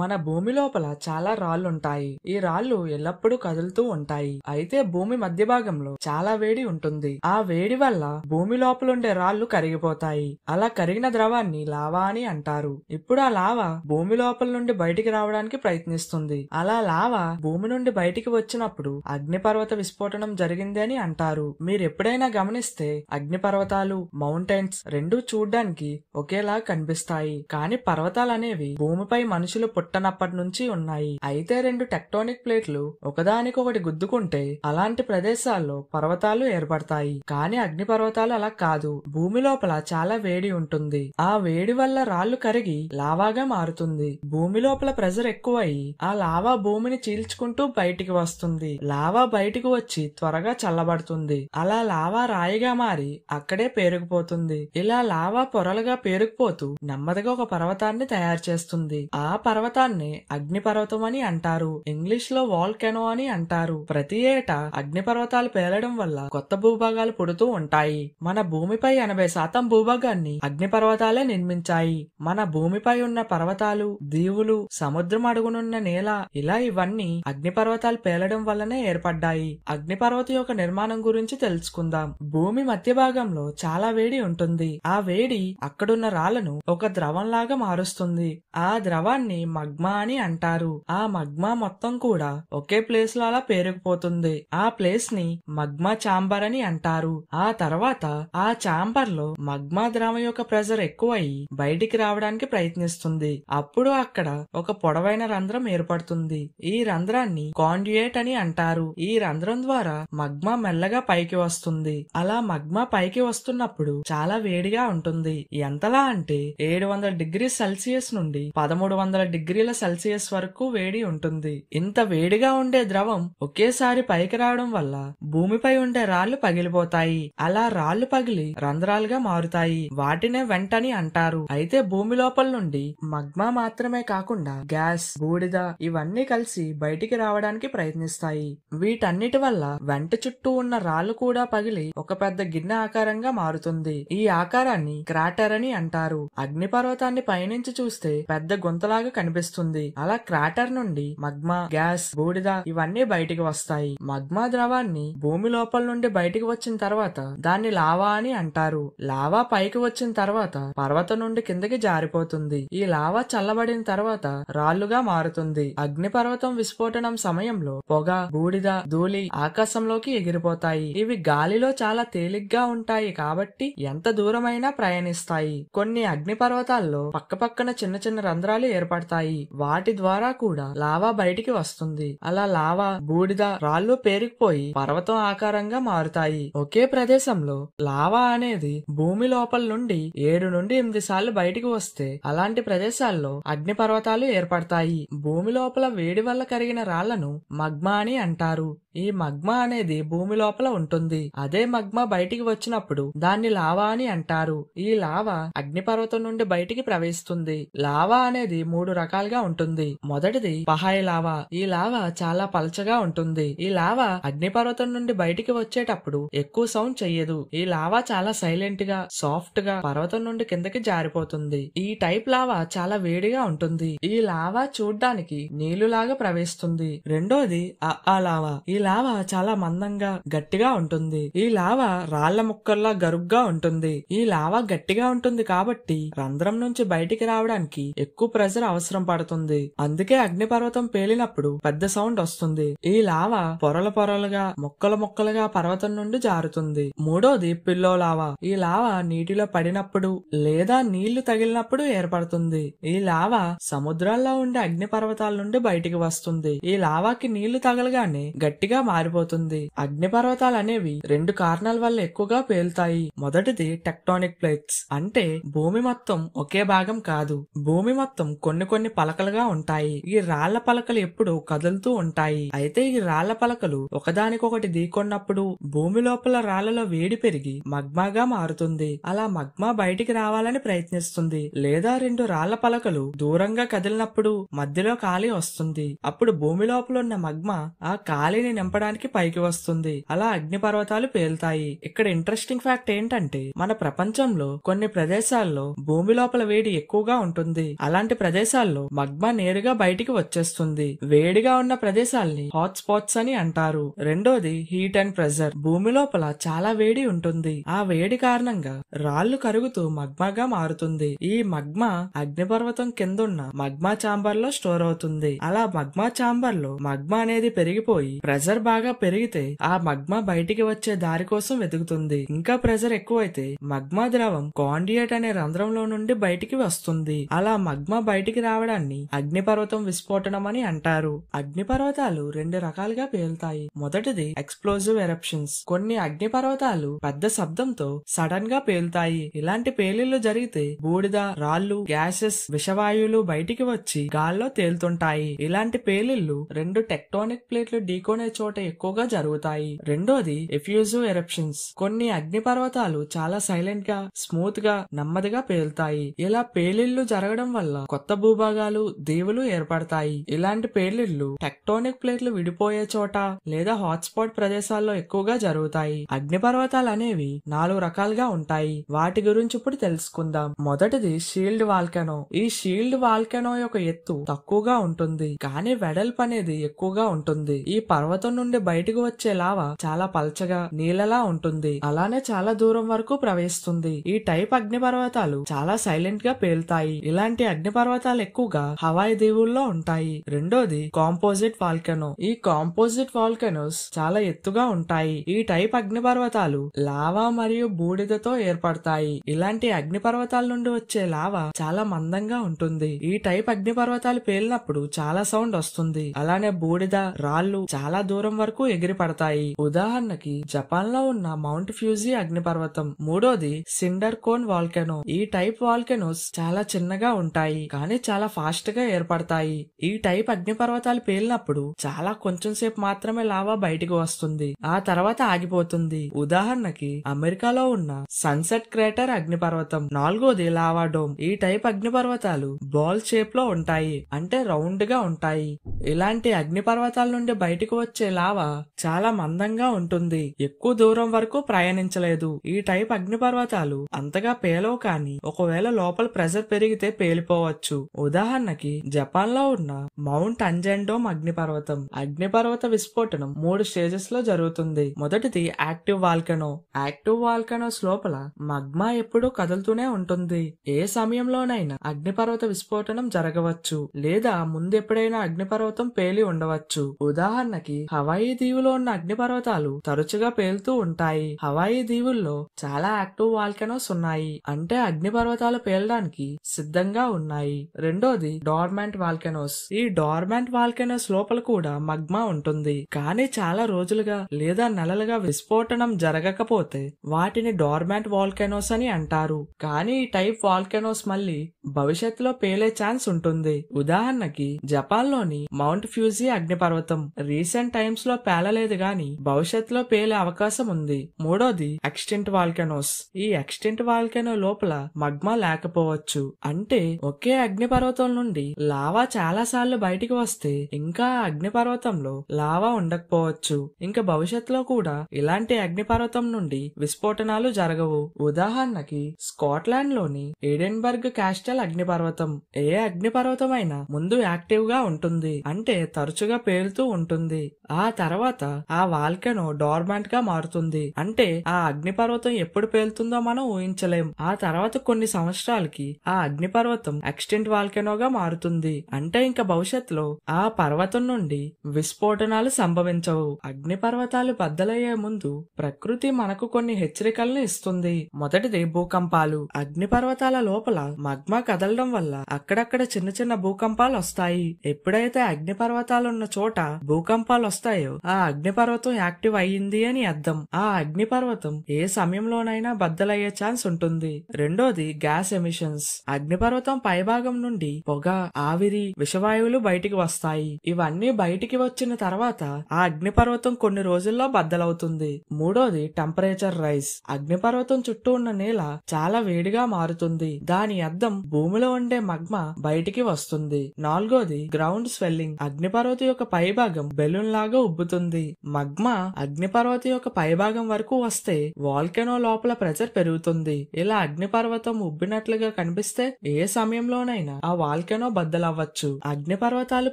మన భూమి లోపల చాలా రాళ్లుంటాయి. ఈ రాళ్లు ఎల్లప్పుడూ కదులుతూ ఉంటాయి. అయితే భూమి మధ్య భాగంలో చాలా వేడి ఉంటుంది. ఆ వేడి వల్ల భూమి లోపలుండే రాళ్లు కరిగిపోతాయి. అలా కరిగిన ద్రవాన్ని లావా అని అంటారు. ఇప్పుడు ఆ లావా భూమి లోపల నుండి బయటికి రావడానికి ప్రయత్నిస్తుంది. అలా లావా భూమి నుండి బయటికి వచ్చినప్పుడు అగ్నిపర్వత విస్ఫోటనం జరిగింది అని అంటారు. మీరు ఎప్పుడైనా గమనిస్తే అగ్నిపర్వతాలు, మౌంటైన్స్ రెండూ చూడ్డానికి ఒకేలా కనిపిస్తాయి. కానీ పర్వతాలనేవి భూమిపై మనుషులు పుట్టనప్పటి నుంచి ఉన్నాయి. అయితే రెండు టెక్టోనిక్ ప్లేట్లు ఒకదానికొకటి గుద్దుకుంటే అలాంటి ప్రదేశాల్లో పర్వతాలు ఏర్పడతాయి. కానీ అగ్నిపర్వతాలు అలా కాదు. భూమి లోపల చాలా వేడి ఉంటుంది. ఆ వేడి వల్ల రాళ్లు కరిగి లావాగా మారుతుంది. భూమి లోపల ప్రెజర్ ఎక్కువయి ఆ లావా భూమిని చీల్చుకుంటూ బయటికి వస్తుంది. లావా బయటికి వచ్చి త్వరగా చల్లబడుతుంది. అలా లావా రాయిగా మారి అక్కడే పేరుకుపోతుంది. ఇలా లావా పొరలుగా పేరుకుపోతూ నెమ్మదిగా ఒక పర్వతాన్ని తయారు చేస్తుంది. ఆ పర్వతాన్ని అగ్నిపర్వతం అని అంటారు. ఇంగ్లీష్ లో వాల్కెనో అని అంటారు. ప్రతి ఏటా అగ్నిపర్వతాలు పేలడం వల్ల కొత్త భూభాగాలు పుడుతూ ఉంటాయి. మన భూమిపై 80% భూభాగాన్ని అగ్నిపర్వతాలే నిర్మించాయి. మన భూమిపై ఉన్న పర్వతాలు, దీవులు, సముద్రం అడుగునున్న నేల ఇలా ఇవన్నీ అగ్నిపర్వతాలు పేలడం వల్లనే ఏర్పడ్డాయి. అగ్నిపర్వతం యొక్క నిర్మాణం గురించి తెలుసుకుందాం. భూమి మధ్య భాగంలో చాలా వేడి ఉంటుంది. ఆ వేడి అక్కడున్న రాళ్లను ఒక ద్రవంలాగా మారుస్తుంది. ఆ ద్రవాన్ని మగ్మా అని అంటారు. ఆ మగ్మా మొత్తం కూడా ఒకే ప్లేస్ లో అలా పేరుకుపోతుంది. ఆ ప్లేస్ ని మగ్మా చాంబర్ అని అంటారు. ఆ తర్వాత ఆ చాంబర్ లో మగ్మా ద్రవం యొక్క ప్రెజర్ ఎక్కువయి బయటికి రావడానికి ప్రయత్నిస్తుంది. అప్పుడు అక్కడ ఒక పొడవైన రంధ్రం ఏర్పడుతుంది. ఈ రంధ్రాన్ని కాండ్యుయేట్ అని అంటారు. ఈ రంధ్రం ద్వారా మగ్మా మెల్లగా పైకి వస్తుంది. అలా మగ్మా పైకి వస్తున్నప్పుడు చాలా వేడిగా ఉంటుంది. ఎంతలా అంటే 700 డిగ్రీ సెల్సియస్ నుండి 1300 డిగ్రీల సెల్సియస్ వరకు వేడి ఉంటుంది. ఇంత వేడిగా ఉండే ద్రవం ఒకేసారి పైకి రావడం వల్ల భూమిపై ఉండే రాళ్లు పగిలిపోతాయి. అలా రాళ్లు పగిలి రంధ్రాలుగా మారుతాయి. వాటినే వెంట్ అని అంటారు. అయితే భూమి లోపల నుండి మగ్మా మాత్రమే కాకుండా గ్యాస్, బూడిద ఇవన్నీ కలిసి బయటికి రావడానికి ప్రయత్నిస్తాయి. వీటన్నిటి వల్ల వెంట చుట్టూ ఉన్న రాళ్లు కూడా పగిలి ఒక పెద్ద గిన్నె ఆకారంగా మారుతుంది. ఈ ఆకారాన్ని క్రాటర్ అని అంటారు. అగ్నిపర్వతాన్ని పైనుంచి చూస్తే పెద్ద గుంతలాగా కనిపిస్తుంది. అలా క్రాటర్ నుండి మగ్మా, గ్యాస్, బూడిద ఇవన్నీ బయటికి వస్తాయి. మగ్మా ద్రవాన్ని భూమి లోపల నుండి బయటికి వచ్చిన తర్వాత దాన్ని లావా అని అంటారు. లావా పైకి వచ్చిన తర్వాత పర్వతం నుండి కిందకి జారిపోతుంది. ఈ లావా చల్లబడిన తర్వాత రాళ్లుగా మారుతుంది. అగ్నిపర్వతం విస్ఫోటనం సమయంలో పొగ, బూడిద, ధూళి ఆకాశంలోకి ఎగిరిపోతాయి. ఇవి గాలిలో చాలా తేలిగ్గా ఉంటాయి కాబట్టి ఎంత దూరమైనా ప్రయాణిస్తాయి. కొన్ని అగ్నిపర్వతాల్లో పక్కపక్కన చిన్న చిన్న రంధ్రాలు ఏర్పడతాయి. వాటి ద్వారా కూడా లావా బయటికి వస్తుంది. అలా లావా, బూడిద, రాళ్లు పేరుకుపోయి పర్వతం ఆకారంగా మారుతాయి. ఒకే ప్రదేశంలో లావా అనేది భూమి లోపల నుండి 7 నుండి 8 సార్లు బయటికి వస్తే అలాంటి ప్రదేశాల్లో అగ్నిపర్వతాలు ఏర్పడతాయి. భూమి లోపల వేడి వల్ల కరిగిన రాళ్లను మగ్మా అని అంటారు. ఈ మగ్మా అనేది భూమి లోపల ఉంటుంది. అదే మగ్మా బయటికి వచ్చినప్పుడు దాన్ని లావా అని అంటారు. ఈ లావా అగ్నిపర్వతం నుండి బయటికి ప్రవహిస్తుంది. లావా అనేది 3 రకాలుగా ఉంటుంది. మొదటిది పహాయ్ లావా. ఈ లావా చాలా పలచగా ఉంటుంది. ఈ లావా అగ్నిపర్వతం నుండి బయటికి వచ్చేటప్పుడు ఎక్కువ సౌండ్ చెయ్యదు. ఈ లావా చాలా సైలెంట్ గా, సాఫ్ట్ గా పర్వతం నుండి కిందకి జారిపోతుంది. ఈ టైప్ లావా చాలా వేడిగా ఉంటుంది. ఈ లావా చూడ్డానికి నీళ్లులాగా ప్రవహిస్తుంది. రెండోది ఆ లావా. ఈ లావా చాలా మందంగా, గట్టిగా ఉంటుంది. ఈ లావా రాళ్ల ముక్కల్లా గరుగ్గా ఉంటుంది. ఈ లావా గట్టిగా ఉంటుంది కాబట్టి రంధ్రం నుంచి బయటికి రావడానికి ఎక్కువ ప్రెజర్ అవసరం పడుతుంది. అందుకే అగ్నిపర్వతం పేలినప్పుడు పెద్ద సౌండ్ వస్తుంది. ఈ లావా పొరలు పొరలుగా, ముక్కలు ముక్కలుగా పర్వతం నుండి జారుతుంది. మూడోది పిల్లో లావా. ఈ లావా నీటిలో పడినప్పుడు లేదా నీళ్లు తగిలినప్పుడు ఏర్పడుతుంది. ఈ లావా సముద్రాల్లో ఉండే అగ్నిపర్వతాల నుండి బయటికి వస్తుంది. ఈ లావాకి నీళ్లు తగలగానే గట్టిగా మారిపోతుంది. అగ్నిపర్వతాలు అనేవి 2 కారణాల వల్ల ఎక్కువగా పేలుతాయి. మొదటిది టెక్టోనిక్ ప్లేట్స్, అంటే భూమి మొత్తం ఒకే భాగం కాదు. భూమి మొత్తం కొన్ని పలకలుగా ఉంటాయి. ఈ రాళ్ల పలకలు ఎప్పుడు కదులుతూ ఉంటాయి. అయితే ఈ రాళ్ల పలకలు ఒకదానికొకటి ఢీకొన్నప్పుడు భూమి లోపల రాళ్లలో వేడి పెరిగి మగ్మాగా మారుతుంది. అలా మగ్మా బయటికి రావాలని ప్రయత్నిస్తుంది. లేదా 2 రాళ్ల పలకలు దూరంగా కదిలినప్పుడు మధ్యలో ఖాళీ వస్తుంది. అప్పుడు భూమి లోపల ఉన్న మగ్మా ఆ ఖాళీని నింపడానికి పైకి వస్తుంది. అలా అగ్నిపర్వతాలు పేలుతాయి. ఇక్కడ ఇంట్రెస్టింగ్ ఫ్యాక్ట్ ఏంటంటే మన ప్రపంచంలో కొన్ని ప్రదేశాల్లో భూమి లోపల వేడి ఎక్కువగా ఉంటుంది. అలాంటి ప్రదేశాల్లో మగ్మా నేరుగా బయటికి వచ్చేస్తుంది. వేడిగా ఉన్న ప్రదేశాల్ని హాట్ స్పాట్స్ అని అంటారు. రెండోది హీట్ అండ్ ప్రెషర్. భూమి లోపల చాలా వేడి ఉంటుంది. ఆ వేడి కారణంగా రాళ్లు కరుగుతూ మగ్మాగా మారుతుంది. ఈ మగ్మా అగ్నిపర్వతం కిందున్న మగ్మా చాంబర్ లో స్టోర్ అవుతుంది. అలా మగ్మా చాంబర్ లో మగ్మా అనేది పెరిగిపోయి ప్రెషర్ బాగా పెరిగితే ఆ మగ్మా బయటికి వచ్చే దారి కోసం వెతుకుతుంది. ఇంకా ప్రెషర్ ఎక్కువైతే మగ్మా ద్రవం కాండియేట్ అనే రంధ్రంలో నుండి బయటికి వస్తుంది. అలా మగ్మా బయటికి రావడాన్ని అగ్నిపర్వతం విస్ఫోటనం అని అంటారు. అగ్నిపర్వతాలు రెండు రకాలుగా పేలుతాయి. మొదటిది ఎక్స్ప్లోజివ్ ఎరప్షన్స్. కొన్ని అగ్నిపర్వతాలు పెద్ద శబ్దంతో సడన్ గా పేలుతాయి. ఇలాంటి పేలిళ్లు జరిగితే బూడిద, రాళ్లు, గ్యాసెస్, విషవాయువులు బయటికి వచ్చి గాల్లో తేలుతుంటాయి. ఇలాంటి పేలిళ్లు రెండు టెక్టోనిక్ ప్లేట్లు ఢీకొనే చోట ఎక్కువగా జరుగుతాయి. రెండోది ఎఫ్యూజివ్ ఎరప్షన్స్. కొన్ని అగ్నిపర్వతాలు చాలా సైలెంట్ గా, స్మూత్ గా, నెమ్మదిగా పేలుతాయి. ఇలా పేలిళ్లు జరగడం వల్ల కొత్త భూభాగాలు, దీవులు ఏర్పడతాయి. ఇలాంటి పేలిళ్లు టెక్టోనిక్ ప్లేట్లు విడిపోయే చోట లేదా హాట్స్పాట్ ప్రదేశాల్లో ఎక్కువగా జరుగుతాయి. అగ్నిపర్వతాలు అనేవి 4 రకాలుగా ఉంటాయి. వాటి గురించి ఇప్పుడు తెలుసుకుందాం. మొదటిది షీల్డ్ వాల్కెనో. ఈ షీల్డ్ వాల్కెనో యొక్క ఎత్తు తక్కువగా ఉంటుంది, కానీ వెడల్పు అనేది ఎక్కువగా ఉంటుంది. ఈ పర్వతం నుండి బయటకు వచ్చే లావా చాలా పల్చగా, నీళ్ళలా ఉంటుంది. అలానే చాలా దూరం వరకు ప్రవహిస్తుంది. ఈ టైప్ అగ్నిపర్వతాలు చాలా సైలెంట్ గా పేలుతాయి. ఇలాంటి అగ్నిపర్వతాలు ఎక్కువగా హవాయి దీవుల్లో ఉంటాయి. రెండోది కాంపోజిట్ వాల్కెనో. ఈ కాంపోజిట్ వాల్కెనోస్ చాలా ఎత్తుగా ఉంటాయి. ఈ టైప్ అగ్నిపర్వతాలు లావా మరియు బూడిదతో ఏర్పడతాయి. ఇలాంటి అగ్నిపర్వతాల నుండి వచ్చే లావా చాలా మందంగా ఉంటుంది. ఈ టైప్ అగ్నిపర్వతాలు పేలినప్పుడు చాలా సౌండ్ వస్తుంది. అలానే బూడిద, రాళ్లు చాలా దూరం వరకు ఎగిరి పడతాయి. ఉదాహరణకి జపాన్ లో ఉన్న మౌంట్ ఫ్యూజీ అగ్నిపర్వతం. మూడోది సిండర్ కోన్ వాల్కెనో. ఈ టైప్ వాల్కెనోస్ చాలా చిన్నగా ఉంటాయి, కానీ చాలా ఫాస్ట్ గా ఏర్పడతాయి. ఈ టైప్ అగ్నిపర్వతాలు పేలినప్పుడు చాలా కొంచెం సేపు మాత్రమే లావా బయటికి వస్తుంది, ఆ తర్వాత ఆగిపోతుంది. ఉదాహరణకి అమెరికాలో ఉన్న సన్సెట్ క్రేటర్ అగ్నిపర్వతం. నాలుగోది లావా డోమ్. ఈ టైప్ అగ్నిపర్వతాలు బాల్ షేప్ లో ఉంటాయి, అంటే రౌండ్ గా ఉంటాయి. ఇలాంటి అగ్నిపర్వతాల నుండి బయటకు వచ్చే లావా చాలా మందంగా ఉంటుంది, ఎక్కువ దూరం వరకు ప్రయాణించలేదు. ఈ టైప్ అగ్నిపర్వతాలు అంతగా పేలవు, కానీ ఒకవేళ లోపల ప్రెషర్ పెరిగితే పేలిపోవచ్చు. ఉదాహరణకి జపాన్ లో ఉన్న మౌంట్ అంజెండోమ్ అగ్నిపర్వతం. అగ్నిపర్వత విస్ఫోటనం 3 స్టేజెస్ లో జరుగుతుంది. మొదటిది యాక్టివ్ వాల్కెనో. యాక్టివ్ వాల్కెనోస్ లోపల మగ్మా ఎప్పుడూ కదులుతూనే ఉంటుంది. ఏ సమయంలోనైనా అగ్నిపర్వత విస్ఫోటనం జరగవచ్చు, లేదా ముందెప్పుడైనా అగ్నిపర్వతం పేలి ఉండవచ్చు. ఉదాహరణకి హవాయి దీవులో ఉన్న అగ్నిపర్వతాలు తరచుగా పేలుతూ ఉంటాయి. హవాయి దీవుల్లో చాలా యాక్టివ్ వాల్కెనోస్ ఉన్నాయి, అంటే అగ్నిపర్వతాలు పేలడానికి సిద్ధంగా ఉన్నాయి. రెండోది డార్మెంట్ వాల్కెనోస్. ఈ డార్మెంట్ వాల్కెనోస్ లోపల కూడా మగ్మా ఉంటుంది, కానీ చాలా రోజులుగా లేదా నెలలుగా విస్ఫోటనం జరగకపోతే వాటిని డార్మెంట్ వాల్కెనోస్ అని అంటారు. కానీ ఈ టైప్ వాల్కెనోస్ మళ్ళీ భవిష్యత్తులో పేలే ఛాన్స్ ఉంటుంది. ఉదాహరణకి జపాన్ లోని మౌంట్ ఫ్యూజీ అగ్నిపర్వతం రీసెంట్ టైమ్స్ లో పేలలేదు, గాని భవిష్యత్తులో పేలే అవకాశం ఉంది. మూడోది ఎక్స్టింక్ట్ వాల్కెనోస్. ఈ ఎక్స్టింక్ట్ వాల్కెనో లోపల మగ్మా లేకపోవచ్చు, అంటే ఒకే అగ్నిపర్వతం నుండి లావా చాలా సార్లు బయటికి వస్తే ఇంకా అగ్నిపర్వతంలో లావా ఉండకపోవచ్చు. ఇంకా భవిష్యత్తులో కూడా ఇలాంటి అగ్నిపర్వతం నుండి విస్ఫోటనాలు జరగవు. ఉదాహరణకి స్కాట్లాండ్ లోని ఎడిన్బర్గ్ క్యాస్టల్ అగ్నిపర్వతం. ఏ అగ్నిపర్వతం అయినా ముందు యాక్టివ్ గా ఉంటుంది, అంటే తరచుగా పేలుతూ ఉంటుంది. ఆ తర్వాత ఆ వాల్కెనో డార్మెంట్ గా మారుతుంది, అంటే ఆ అగ్నిపర్వతం ఎప్పుడు పేలుతుందో మనం ఊహించలేం. ఆ తర్వాత కొన్ని సంవత్సరాలకి ఆ అగ్నిపర్వతం ఎక్స్టింక్ట్ వాల్కెనోగా మారుతుంది, అంటే ఇంకా భవిష్యత్తులో ఆ పర్వతం నుండి విస్ఫోటనాలు సంభవించవు. అగ్నిపర్వతాలు బద్దలయ్యే ముందు ప్రకృతి మనకు కొన్ని హెచ్చరికలను ఇస్తుంది. మొదటిది భూకంపాలు. అగ్నిపర్వతాల లోపల మగ్మా కదలడం వల్ల అక్కడక్కడ చిన్న చిన్న భూకంపాలు వస్తాయి. ఎప్పుడైతే అగ్నిపర్వతాలున్న చోట భూకంపాలు వస్తాయో ఆ అగ్నిపర్వతం యాక్టివ్ అయ్యింది అని అర్థం. ఆ అగ్నిపర్వతం ఏ సమయంలోనైనా బద్దలయ్యే ఛాన్స్ ఉంటుంది. రెండోది గ్యాస్ ఎమిషన్స్. అగ్నిపర్వతం పైభాగం నుండి పొగ, ఆవిరి, విషవాయువులు బయటికి వస్తాయి. ఇవన్నీ బయటికి వచ్చిన తర్వాత ఆ అగ్నిపర్వతం కొన్ని రోజుల్లో బద్దలవుతుంది. మూడోది టెంపరేచర్ రైజ్. అగ్నిపర్వతం చుట్టూ ఉన్న నేల చాలా వేడిగా మారుతుంది, దాని అర్థం భూమిలో ఉండే మగ్మా బయటికి వస్తుంది. నాలుగోది గ్రౌండ్ స్వెల్లింగ్. బాయిలింగ్. అగ్నిపర్వతం యొక్క పైభాగం బెలూన్ లాగా ఉబ్బుతుంది. మగ్మా అగ్నిపర్వతం యొక్క పైభాగం వరకు వస్తే వాల్కెనో లోపల ప్రెషర్ పెరుగుతుంది. ఇలా అగ్నిపర్వతం ఉబ్బినట్లుగా కనిపిస్తే ఏ సమయంలోనైనా ఆ వాల్కెనో బద్దలవ్వచ్చు. అగ్నిపర్వతాలు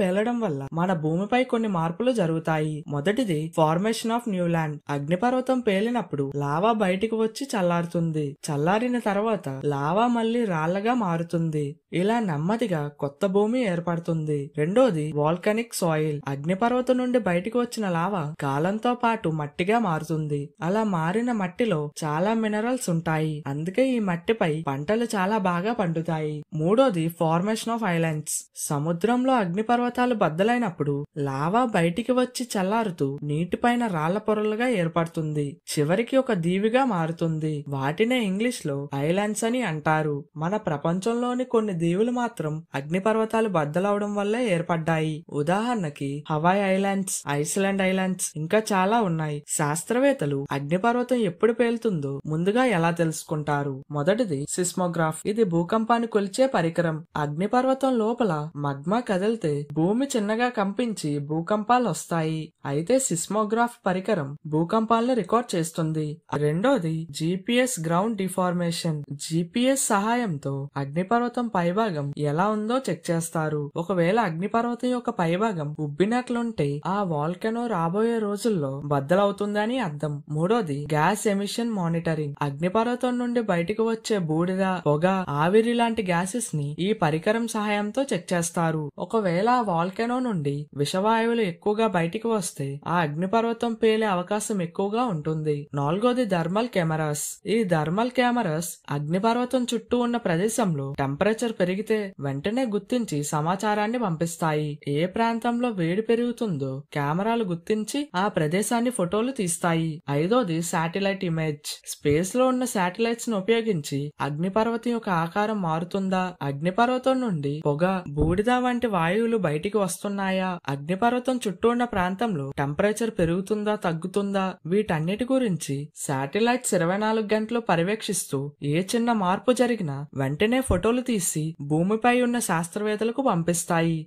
పేలడం వల్ల మన భూమిపై కొన్ని మార్పులు జరుగుతాయి. మొదటిది ఫార్మేషన్ ఆఫ్ న్యూ ల్యాండ్. అగ్నిపర్వతం పేలినప్పుడు లావా బయటికి వచ్చి చల్లారుతుంది. చల్లారిన తర్వాత లావా మళ్లీ రాళ్లగా మారుతుంది. ఇలా నెమ్మదిగా కొత్త భూమి ఏర్పడుతుంది. రెండోది వాల్కనిక్ సాయిల్. అగ్నిపర్వతం నుండి బయటికి వచ్చిన లావా కాలంతో పాటు మట్టిగా మారుతుంది. అలా మారిన మట్టిలో చాలా మినరల్స్ ఉంటాయి. అందుకే ఈ మట్టిపై పంటలు చాలా బాగా పండుతాయి. మూడోది ఫార్మేషన్ ఆఫ్ ఐలాండ్స్. సముద్రంలో అగ్నిపర్వతాలు బద్దలైనప్పుడు లావా బయటికి వచ్చి చల్లారుతూ నీటిపైన రాళ్ల పొరలుగా ఏర్పడుతుంది. చివరికి ఒక దీవిగా మారుతుంది. వాటినే ఇంగ్లీష్ లో ఐలాండ్స్ అని అంటారు. మన ప్రపంచంలోని కొన్ని దీవులు మాత్రం అగ్నిపర్వతాలు బద్దలవడం వల్లే ఏర్పడ్డాయి. ఉదాహరణకి హవాయ్ ఐలాండ్స్, ఐస్లాండ్ ఐలాండ్స్, ఇంకా చాలా ఉన్నాయి. శాస్త్రవేత్తలు అగ్నిపర్వతం ఎప్పుడు పేలుతుందో ముందుగా ఎలా తెలుసుకుంటారు? మొదటిది సిస్మోగ్రాఫ్. ఇది భూకంపాన్ని కొలిచే పరికరం. అగ్నిపర్వతం లోపల మగ్మా కదిలితే భూమి చిన్నగా కంపించి భూకంపాలు వస్తాయి. అయితే సిస్మోగ్రాఫ్ పరికరం భూకంపాలను రికార్డ్ చేస్తుంది. రెండోది జీపీఎస్ గ్రౌండ్ డిఫార్మేషన్. జీపీఎస్ సహాయంతో అగ్నిపర్వతం పైభాగం ఎలా ఉందో చెక్ చేస్తారు. ఒకవేళ అగ్నిపర్వతం యొక్క పైభాగం ఉబ్బినట్లుంటే ఆ వాల్కెనో రాబోయే రోజుల్లో బద్దలవుతుందని అర్థం. మూడోది గ్యాస్ ఎమిషన్ మానిటరింగ్. అగ్నిపర్వతం నుండి బయటకు వచ్చే బూడిద, పొగ, ఆవిరి లాంటి గ్యాసెస్ ని ఈ పరికరం సహాయంతో చెక్ చేస్తారు. ఒకవేళ ఆ వాల్కెనో నుండి విషవాయువులు ఎక్కువగా బయటికి వస్తే ఆ అగ్నిపర్వతం పేలే అవకాశం ఎక్కువగా ఉంటుంది. నాలుగోది థర్మల్ కెమెరాస్. ఈ థర్మల్ కెమెరాస్ అగ్నిపర్వతం చుట్టూ ఉన్న ప్రదేశంలో టెంపరేచర్ పెరిగితే వెంటనే గుర్తించి సమాచారాన్ని పంపిస్తాయి. ఏ ప్రాంతంలో వేడి పెరుగుతుందో కెమెరాలు గుర్తించి ఆ ప్రదేశాన్ని ఫోటోలు తీస్తాయి. ఐదోది శాటిలైట్ ఇమేజ్. స్పేస్ లో ఉన్న శాటిలైట్స్ ను ఉపయోగించి అగ్నిపర్వతం యొక్క ఆకారం మారుతుందా, అగ్నిపర్వతం నుండి పొగ, బూడిద వంటి వాయువులు బయటికి వస్తున్నాయా, అగ్నిపర్వతం చుట్టూ ఉన్న ప్రాంతంలో టెంపరేచర్ పెరుగుతుందా తగ్గుతుందా, వీటన్నిటి గురించి శాటిలైట్స్ 24 గంటలు పర్యవేక్షిస్తూ ఏ చిన్న మార్పు జరిగినా వెంటనే ఫోటోలు తీసి భూమిపై ఉన్న శాస్త్రవేత్తలకు పంపిస్తాయి.